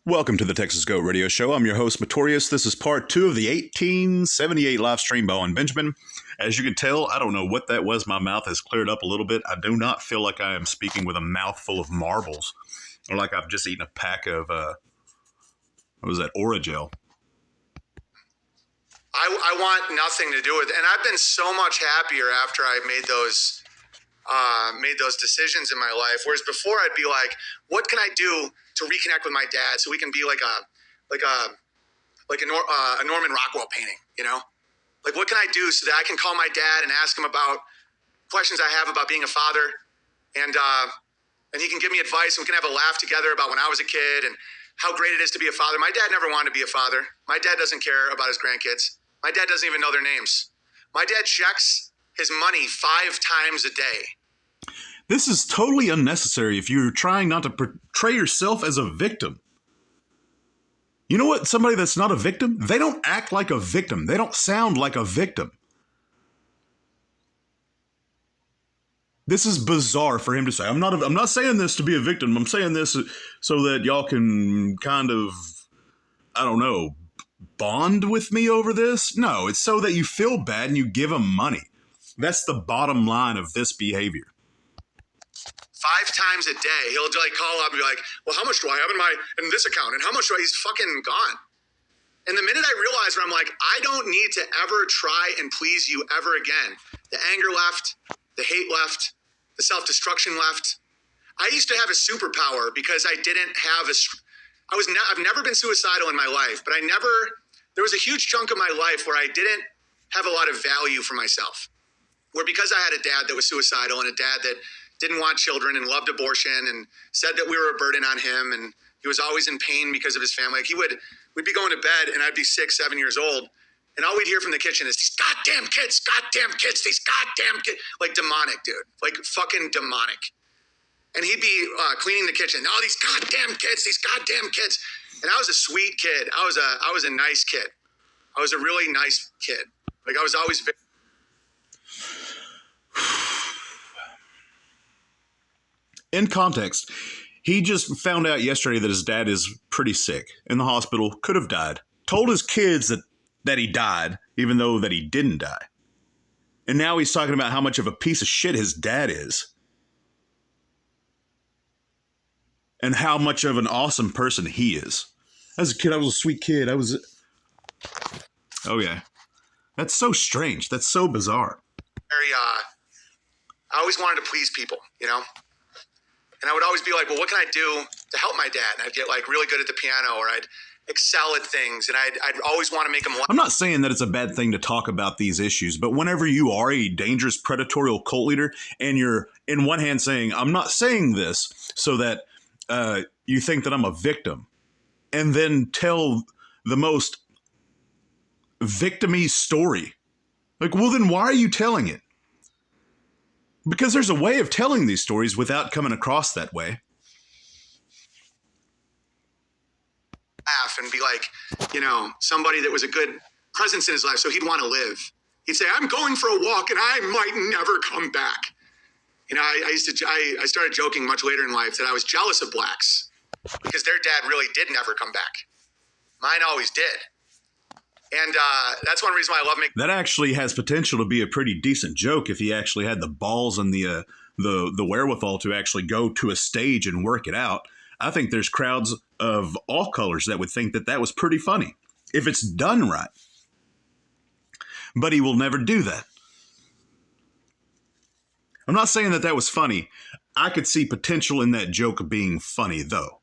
Welcome to the Texas Goat Radio Show. I'm your host, Matorius. This is part 2 of the 1878 live stream by Owen Benjamin. As you can tell, I don't know what that was. My mouth has cleared up a little bit. I do not feel like I am speaking with a mouthful of marbles, or like I've just eaten a pack of, what was that, Orajel. I want nothing to do with it. And I've been so much happier after I made those decisions in my life. Whereas before I'd be like, what can I do to reconnect with my dad so we can be like a Norman Rockwell painting, you know? Like, what can I do so that I can call my dad and ask him about questions I have about being a father, and he can give me advice, and we can have a laugh together about when I was a kid and how great it is to be a father. My dad never wanted to be a father. My dad doesn't care about his grandkids. My dad doesn't even know their names. My dad checks his money 5 times a day. This is totally unnecessary if you're trying not to portray yourself as a victim. You know what? Somebody that's not a victim, they don't act like a victim. They don't sound like a victim. This is bizarre for him to say. I'm not saying this to be a victim. I'm saying this so that y'all can kind of, I don't know, bond with me over this. No, it's so that you feel bad and you give them money. That's the bottom line of this behavior. 5 times a day, he'll like call up and be like, well, how much do I have in this account? And how much do I, he's fucking gone. And the minute I realized where I'm like, I don't need to ever try and please you ever again. The anger left, the hate left, the self-destruction left. I used to have a superpower because I didn't have I've never been suicidal in my life, but there was a huge chunk of my life where I didn't have a lot of value for myself. Where because I had a dad that was suicidal and a dad that didn't want children and loved abortion and said that we were a burden on him, and he was always in pain because of his family. Like we'd be going to bed and I'd be 6, 7 years old, and all we'd hear from the kitchen is these goddamn kids, these goddamn kids. Like demonic, dude. Like fucking demonic. And he'd be cleaning the kitchen. Oh, these goddamn kids. And I was a sweet kid. I was a nice kid. I was a really nice kid. Like I was always very... In context, he just found out yesterday that his dad is pretty sick, in the hospital, could have died. Told his kids that he died, even though that he didn't die. And now he's talking about how much of a piece of shit his dad is. And how much of an awesome person he is. As a kid, I was a sweet kid. Oh yeah. That's so strange. That's so bizarre. I always wanted to please people, you know? And I would always be like, well, what can I do to help my dad? And I'd get like really good at the piano, or I'd excel at things, and I'd always want to make him laugh. I'm not saying that it's a bad thing to talk about these issues, but whenever you are a dangerous predatory cult leader and you're in one hand saying, I'm not saying this so that you think that I'm a victim, and then tell the most victim-y story. Like, well, then why are you telling it? Because there's a way of telling these stories without coming across that way. Laugh and be like, you know, somebody that was a good presence in his life, so he'd want to live. He'd say, I'm going for a walk and I might never come back. You know, I started joking much later in life that I was jealous of blacks because their dad really did never come back. Mine always did. And that's one reason why I love making... That actually has potential to be a pretty decent joke if he actually had the balls and the wherewithal to actually go to a stage and work it out. I think there's crowds of all colors that would think that that was pretty funny if it's done right. But he will never do that. I'm not saying that was funny. I could see potential in that joke being funny, though.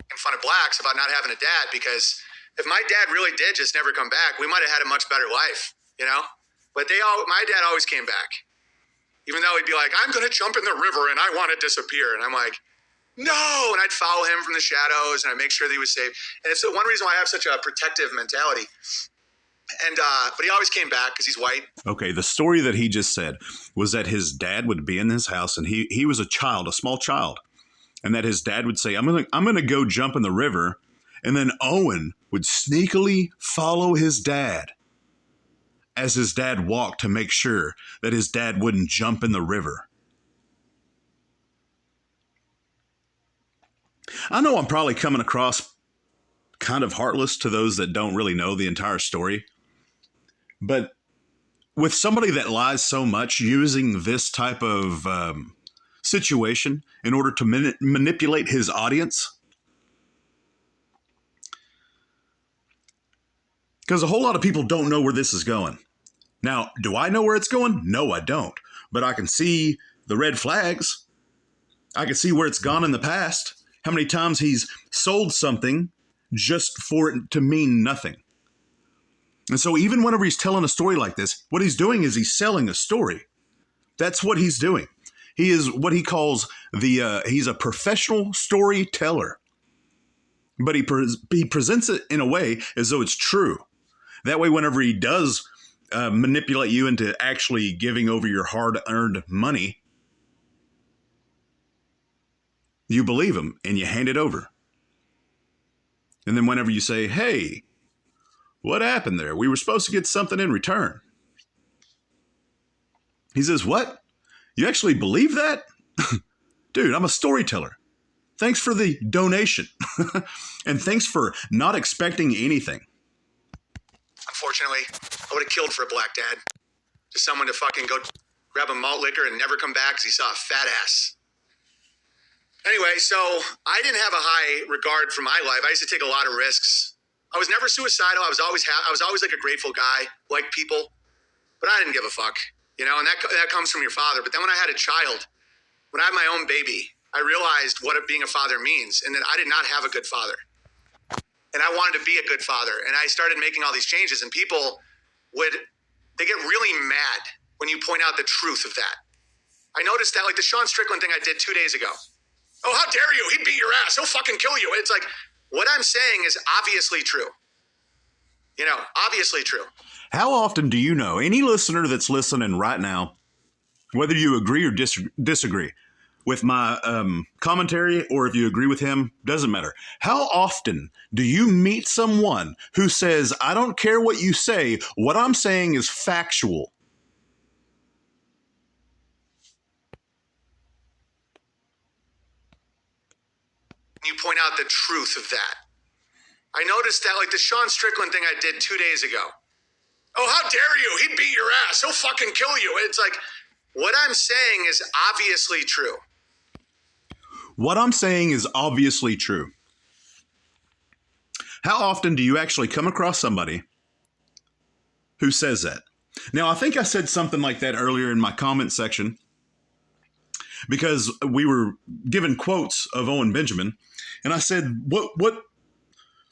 In fun of blacks about not having a dad, because if my dad really did just never come back, we might have had a much better life, you know? But my dad always came back. Even though he'd be like, I'm going to jump in the river and I want to disappear. And I'm like, no. And I'd follow him from the shadows and I'd make sure that he was safe. And it's the one reason why I have such a protective mentality. And but he always came back because he's white. Okay, the story that he just said was that his dad would be in his house, and he was a small child, and that his dad would say, I'm gonna go jump in the river, and then Owen would sneakily follow his dad as his dad walked to make sure that his dad wouldn't jump in the river. I know I'm probably coming across kind of heartless to those that don't really know the entire story, but with somebody that lies so much, using this type of situation in order to manipulate his audience, because a whole lot of people don't know where this is going. Now, do I know where it's going? No, I don't. But I can see the red flags. I can see where it's gone in the past. How many times he's sold something just for it to mean nothing. And so even whenever he's telling a story like this, what he's doing is he's selling a story. That's what he's doing. He is what he calls he's a professional storyteller. But he presents it in a way as though it's true. That way, whenever he does manipulate you into actually giving over your hard-earned money, you believe him and you hand it over. And then whenever you say, hey, what happened there? We were supposed to get something in return. He says, what? You actually believe that? Dude, I'm a storyteller. Thanks for the donation. And thanks for not expecting anything. Unfortunately, I would have killed for a black dad. Just someone to fucking go grab a malt liquor and never come back because he saw a fat ass. Anyway, so I didn't have a high regard for my life. I used to take a lot of risks. I was never suicidal. I was always like a grateful guy, liked people, but I didn't give a fuck, you know. And that comes from your father. But then when I had a child, when I had my own baby, I realized what being a father means, and that I did not have a good father, and I wanted to be a good father. And I started making all these changes, and people they get really mad when you point out the truth of that. I noticed that, like the Sean Strickland thing I did 2 days ago. Oh, how dare you? He'd beat your ass. He'll fucking kill you. It's like, what I'm saying is obviously true. You know, obviously true. How often do you know, any listener that's listening right now, whether you agree or disagree with my commentary, or if you agree with him, doesn't matter. How often do you meet someone who says, I don't care what you say, what I'm saying is factual? You point out the truth of that. I noticed that, like the Sean Strickland thing I did 2 days ago. Oh, how dare you? He'd beat your ass. He'll fucking kill you. It's like, what I'm saying is obviously true. What I'm saying is obviously true. How often do you actually come across somebody who says that? Now, I think I said something like that earlier in my comment section because we were given quotes of Owen Benjamin, and I said, what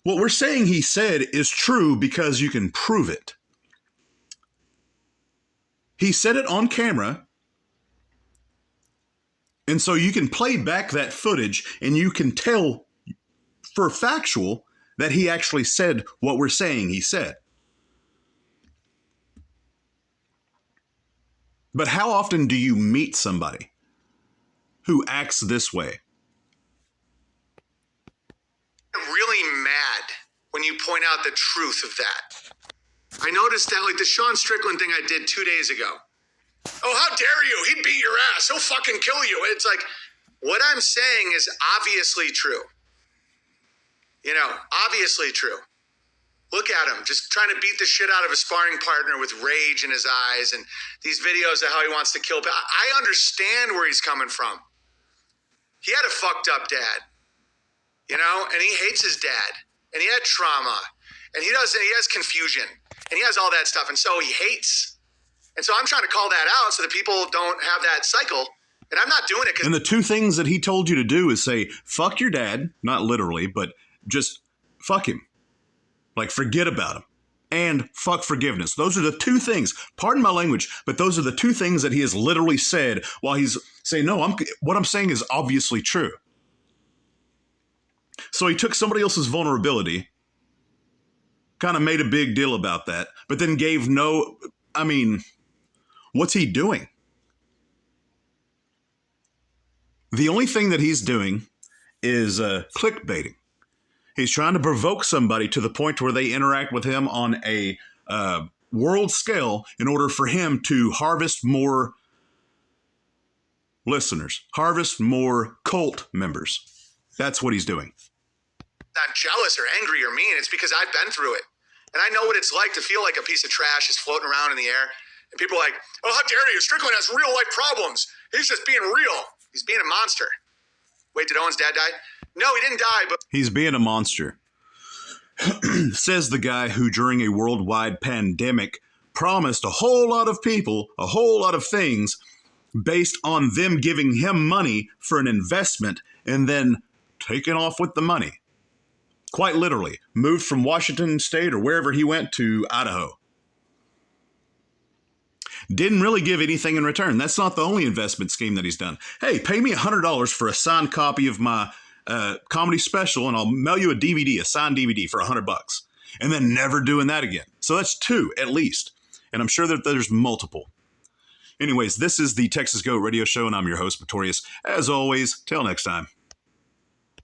we're saying he said is true because you can prove it. He said it on camera, and so you can play back that footage and you can tell for factual that he actually said what we're saying he said. But how often do you meet somebody who acts this way? I'm really mad when you point out the truth of that. I noticed that, like the Sean Strickland thing I did 2 days ago. Oh, how dare you? He'd beat your ass. He'll fucking kill you. It's like, what I'm saying is obviously true. You know, obviously true. Look at him, just trying to beat the shit out of a sparring partner with rage in his eyes, and these videos of how he wants to kill people. I understand where he's coming from. He had a fucked up dad, you know, and he hates his dad, and he had trauma, and he has confusion, and he has all that stuff, and so he hates. And so I'm trying to call that out so that people don't have that cycle. And I'm not doing it because... And the two things that he told you to do is say, fuck your dad, not literally, but just fuck him. Like, forget about him. And fuck forgiveness. Those are the two things. Pardon my language, but those are the two things that he has literally said while he's saying, no, what I'm saying is obviously true. So he took somebody else's vulnerability, kind of made a big deal about that, but then gave no... I mean, what's he doing? The only thing that he's doing is clickbaiting. He's trying to provoke somebody to the point where they interact with him on a world scale in order for him to harvest more listeners, harvest more cult members. That's what he's doing. I'm jealous or angry or mean. It's because I've been through it. And I know what it's like to feel like a piece of trash is floating around in the air. And people are like, oh, how dare you? Strickland has real life problems. He's just being real. He's being a monster. Wait, did Owen's dad die? No, he didn't die, but He's being a monster. Says the guy who, during a worldwide pandemic, promised a whole lot of people a whole lot of things based on them giving him money for an investment and then taking off with the money. Quite literally, moved from Washington State or wherever he went to Idaho. Didn't really give anything in return. That's not the only investment scheme that he's done. Hey, pay me $100 for a signed copy of my comedy special, and I'll mail you a DVD, a signed DVD for $100, and then never doing that again. So that's 2 at least, and I'm sure that there's multiple. Anyways, this is the Texas Goat Radio Show, and I'm your host, Pretorius. As always, till next time.